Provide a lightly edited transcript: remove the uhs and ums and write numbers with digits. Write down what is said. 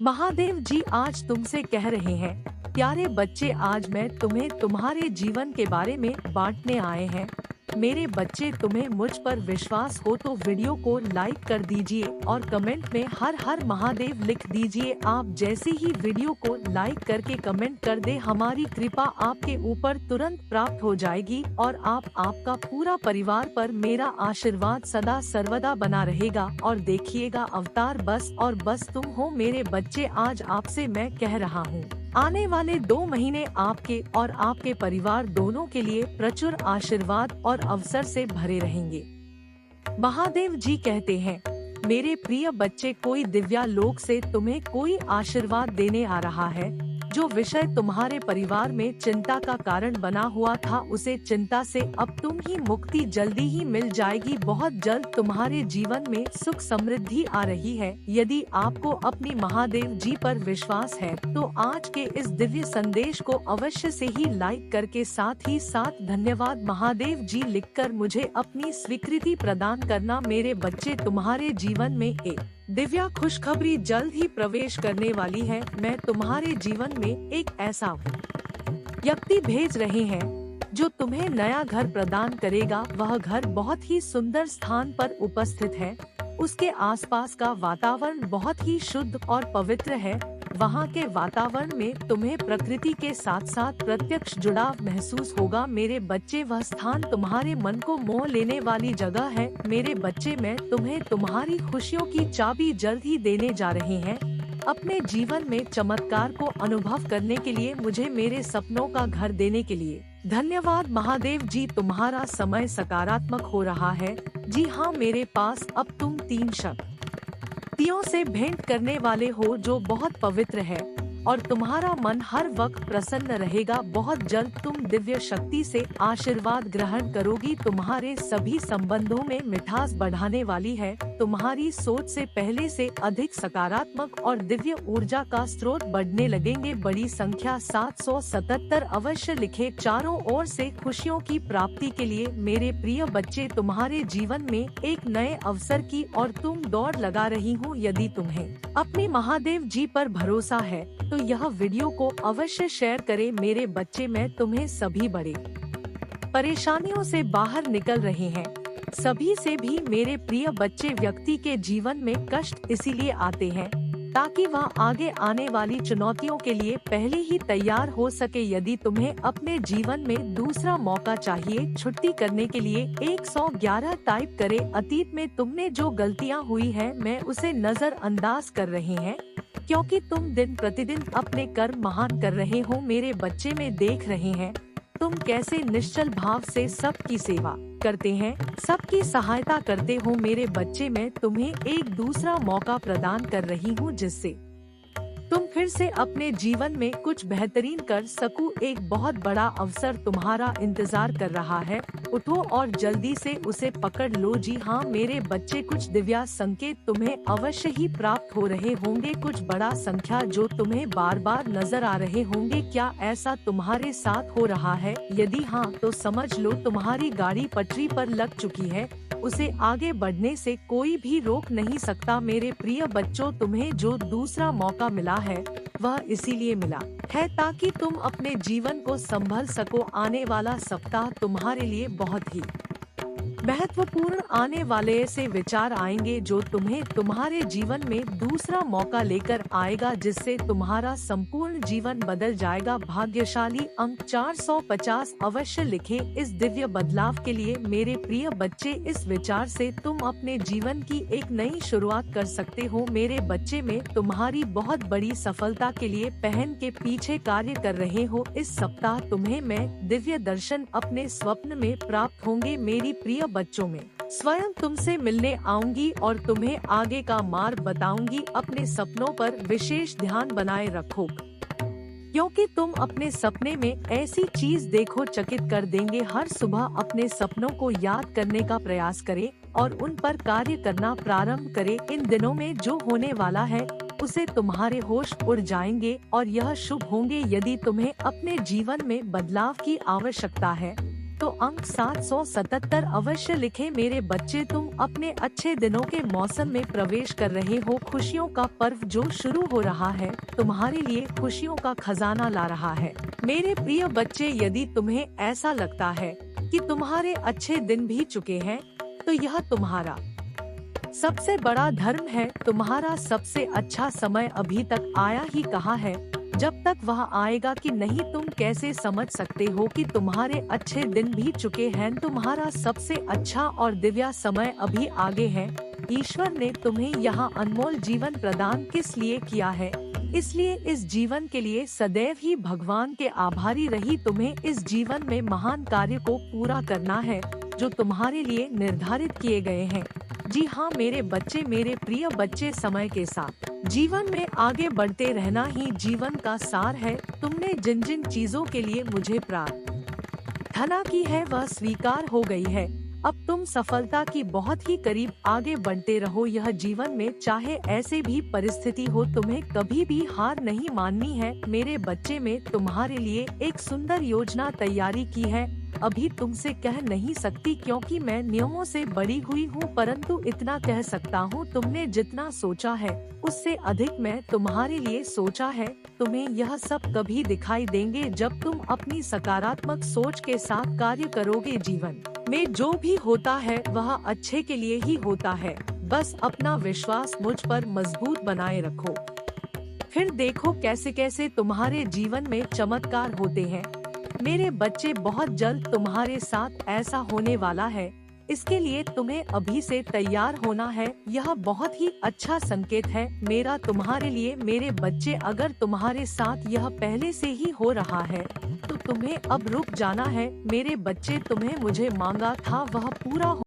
महादेव जी आज तुमसे कह रहे हैं, प्यारे बच्चे, आज मैं तुम्हें तुम्हारे जीवन के बारे में बांटने आए हैं। मेरे बच्चे, तुम्हें मुझ पर विश्वास हो तो वीडियो को लाइक कर दीजिए और कमेंट में हर हर महादेव लिख दीजिए। आप जैसे ही वीडियो को लाइक करके कमेंट कर दे, हमारी कृपा आपके ऊपर तुरंत प्राप्त हो जाएगी और आपका पूरा परिवार पर मेरा आशीर्वाद सदा सर्वदा बना रहेगा। और देखिएगा, अवतार बस और बस तुम हो मेरे बच्चे। आज आपसे मैं कह रहा हूँ, आने वाले 2 महीने आपके और आपके परिवार दोनों के लिए प्रचुर आशीर्वाद और अवसर से भरे रहेंगे। महादेव जी कहते हैं, मेरे प्रिय बच्चे, कोई दिव्या लोक से तुम्हें कोई आशीर्वाद देने आ रहा है। जो विषय तुम्हारे परिवार में चिंता का कारण बना हुआ था, उसे चिंता से अब तुम ही मुक्ति जल्दी ही मिल जाएगी। बहुत जल्द तुम्हारे जीवन में सुख समृद्धि आ रही है। यदि आपको अपनी महादेव जी पर विश्वास है तो आज के इस दिव्य संदेश को अवश्य से ही लाइक करके साथ ही साथ धन्यवाद महादेव जी लिखकर मुझे अपनी स्वीकृति प्रदान करना। मेरे बच्चे, तुम्हारे जीवन में एक दिव्या खुशखबरी जल्द ही प्रवेश करने वाली है। मैं तुम्हारे जीवन में एक ऐसा व्यक्ति भेज रहे हैं जो तुम्हें नया घर प्रदान करेगा। वह घर बहुत ही सुंदर स्थान पर उपस्थित है। उसके आसपास का वातावरण बहुत ही शुद्ध और पवित्र है। वहाँ के वातावरण में तुम्हें प्रकृति के साथ साथ प्रत्यक्ष जुड़ाव महसूस होगा। मेरे बच्चे, वह स्थान तुम्हारे मन को मोह लेने वाली जगह है। मेरे बच्चे, मैं तुम्हें तुम्हारी खुशियों की चाबी जल्द ही देने जा रहे हैं। अपने जीवन में चमत्कार को अनुभव करने के लिए, मुझे मेरे सपनों का घर देने के लिए धन्यवाद महादेव जी। तुम्हारा समय सकारात्मक हो रहा है। जी हाँ, मेरे पास अब तुम 3 शक्तियों से भेंट करने वाले हो जो बहुत पवित्र है और तुम्हारा मन हर वक्त प्रसन्न रहेगा। बहुत जल्द तुम दिव्य शक्ति से आशीर्वाद ग्रहण करोगी। तुम्हारे सभी संबंधों में मिठास बढ़ाने वाली है। तुम्हारी सोच से पहले से अधिक सकारात्मक और दिव्य ऊर्जा का स्रोत बढ़ने लगेंगे। बड़ी संख्या 777 अवश्य लिखे। चारों ओर से खुशियों की प्राप्ति के लिए मेरे प्रिय बच्चे, तुम्हारे जीवन में एक नए अवसर की और तुम दौड़ लगा रही हूँ। यदि तुम्हें अपनी महादेव जी पर भरोसा है तो यह वीडियो को अवश्य शेयर करें। मेरे बच्चे, मैं तुम्हें सभी बड़े परेशानियों से बाहर निकल रहे हैं। सभी से भी मेरे प्रिय बच्चे, व्यक्ति के जीवन में कष्ट इसीलिए आते हैं ताकि वह आगे आने वाली चुनौतियों के लिए पहले ही तैयार हो सके। यदि तुम्हें अपने जीवन में दूसरा मौका चाहिए, छुट्टी करने के लिए 111 टाइप करे। अतीत में तुमने जो गलतियां हुई है, मैं उसे नजरअंदाज कर रहे हैं क्योंकि तुम दिन प्रतिदिन अपने कर्म महान कर रहे हो। मेरे बच्चे, में देख रहे हैं तुम कैसे निश्चल भाव से सबकी सेवा करते हैं, सबकी सहायता करते हो। मेरे बच्चे, मैं तुम्हें एक दूसरा मौका प्रदान कर रही हूँ जिससे तुम फिर से अपने जीवन में कुछ बेहतरीन कर सकूं। एक बहुत बड़ा अवसर तुम्हारा इंतजार कर रहा है। उठो और जल्दी से उसे पकड़ लो। जी हाँ मेरे बच्चे, कुछ दिव्या संकेत तुम्हें अवश्य ही प्राप्त हो रहे होंगे। कुछ बड़ा संख्या जो तुम्हें बार बार नजर आ रहे होंगे। क्या ऐसा तुम्हारे साथ हो रहा है? यदि हाँ तो समझ लो तुम्हारी गाड़ी पटरी पर लग चुकी है। उसे आगे बढ़ने से कोई भी रोक नहीं सकता। मेरे प्रिय बच्चों, तुम्हें जो दूसरा मौका मिला है वह इसीलिए मिला है ताकि तुम अपने जीवन को संभल सको। आने वाला सप्ताह तुम्हारे लिए बहुत ही महत्वपूर्ण आने वाले ऐसे विचार आएंगे जो तुम्हें तुम्हारे जीवन में दूसरा मौका लेकर आएगा, जिससे तुम्हारा संपूर्ण जीवन बदल जाएगा। भाग्यशाली अंक 450 अवश्य लिखे। इस दिव्य बदलाव के लिए मेरे प्रिय बच्चे, इस विचार से तुम अपने जीवन की एक नई शुरुआत कर सकते हो। मेरे बच्चे, में तुम्हारी बहुत बड़ी सफलता के लिए पहन के पीछे कार्य कर रहे हो। इस सप्ताह तुम्हें मैं दिव्य दर्शन अपने स्वप्न में प्राप्त होंगे। मेरी प्रिय बच्चों, में स्वयं तुमसे मिलने आऊंगी और तुम्हें आगे का मार्ग बताऊंगी। अपने सपनों पर विशेष ध्यान बनाए रखो क्योंकि तुम अपने सपने में ऐसी चीज देखो चकित कर देंगे। हर सुबह अपने सपनों को याद करने का प्रयास करें और उन पर कार्य करना प्रारंभ करें। इन दिनों में जो होने वाला है उसे तुम्हारे होश उड़ जाएंगे और यह शुभ होंगे। यदि तुम्हें अपने जीवन में बदलाव की आवश्यकता है तो अंक 777 अवश्य लिखें। मेरे बच्चे, तुम अपने अच्छे दिनों के मौसम में प्रवेश कर रहे हो। खुशियों का पर्व जो शुरू हो रहा है तुम्हारे लिए खुशियों का खजाना ला रहा है। मेरे प्रिय बच्चे, यदि तुम्हें ऐसा लगता है कि तुम्हारे अच्छे दिन बीत चुके हैं, तो यह तुम्हारा सबसे बड़ा धर्म है। तुम्हारा सबसे अच्छा समय अभी तक आया ही कहाँ है। जब तक वह आएगा कि नहीं, तुम कैसे समझ सकते हो कि तुम्हारे अच्छे दिन बीत चुके हैं। तुम्हारा सबसे अच्छा और दिव्य समय अभी आगे है। ईश्वर ने तुम्हें यहाँ अनमोल जीवन प्रदान किस लिए किया है? इसलिए इस जीवन के लिए सदैव ही भगवान के आभारी रही। तुम्हें इस जीवन में महान कार्य को पूरा करना है जो तुम्हारे लिए निर्धारित किए गए हैं। जी हाँ मेरे बच्चे, मेरे प्रिय बच्चे, समय के साथ जीवन में आगे बढ़ते रहना ही जीवन का सार है। तुमने जिन जिन चीजों के लिए मुझे प्रार्थना की है वह स्वीकार हो गई है। अब तुम सफलता की बहुत ही करीब आगे बढ़ते रहो। यह जीवन में चाहे ऐसे भी परिस्थिति हो, तुम्हें कभी भी हार नहीं माननी है। मेरे बच्चे, में तुम्हारे लिए एक सुंदर योजना तैयारी की है। अभी तुमसे कह नहीं सकती क्योंकि मैं नियमों से बड़ी हुई हूँ, परंतु इतना कह सकता हूँ, तुमने जितना सोचा है उससे अधिक मैं तुम्हारे लिए सोचा है। तुम्हें यह सब कभी दिखाई देंगे जब तुम अपनी सकारात्मक सोच के साथ कार्य करोगे। जीवन में जो भी होता है वह अच्छे के लिए ही होता है। बस अपना विश्वास मुझ पर मजबूत बनाए रखो, फिर देखो कैसे कैसे तुम्हारे जीवन में चमत्कार होते हैं। मेरे बच्चे, बहुत जल्द तुम्हारे साथ ऐसा होने वाला है। इसके लिए तुम्हें अभी से तैयार होना है। यह बहुत ही अच्छा संकेत है मेरा तुम्हारे लिए। मेरे बच्चे, अगर तुम्हारे साथ यह पहले से ही हो रहा है तो तुम्हें अब रुक जाना है। मेरे बच्चे, तुम्हें मुझे मांगा था वह पूरा हो